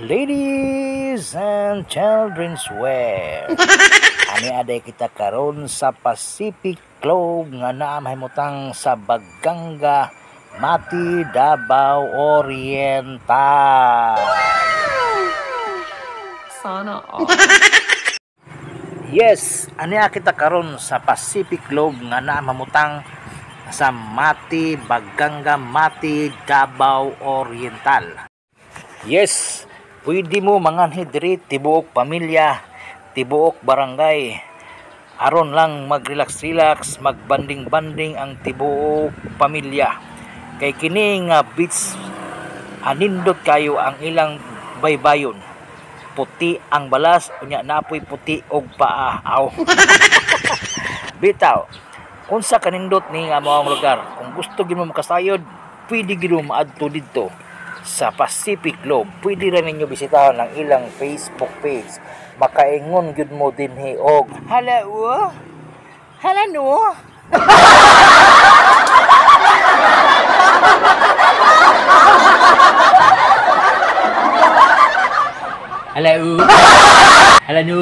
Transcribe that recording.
Ladies and children's wear. Ani aday kita karon sa Pacific Globe nga naa mahimutang sa Baganga, Mati, Davao Oriental. Sana all. Yes, ani kita karon sa Pacific Globe nga naa mahimutang sa Mati, Baganga, Mati, Davao Oriental. Yes, pwede mo manganhi diri tibuok pamilya, tibuok barangay. Aron lang mag-relax-relax, magbanding-banding ang tibuok pamilya. Kay kini nga beach anindot kayo ang ilang baybayon. Puti ang balas, unya napoy puti og paa. Aw. Bitaw, unsa kanindot ni nga maong lugar? Kung gusto gyud mo makasayod, pwede gyud mo maadto didto sa Pacific Globe. Pwede rin ninyo bisitahan ang ilang Facebook page. Makaingon gyud mo dinhi og hello. Hello no. Hello. Hello no.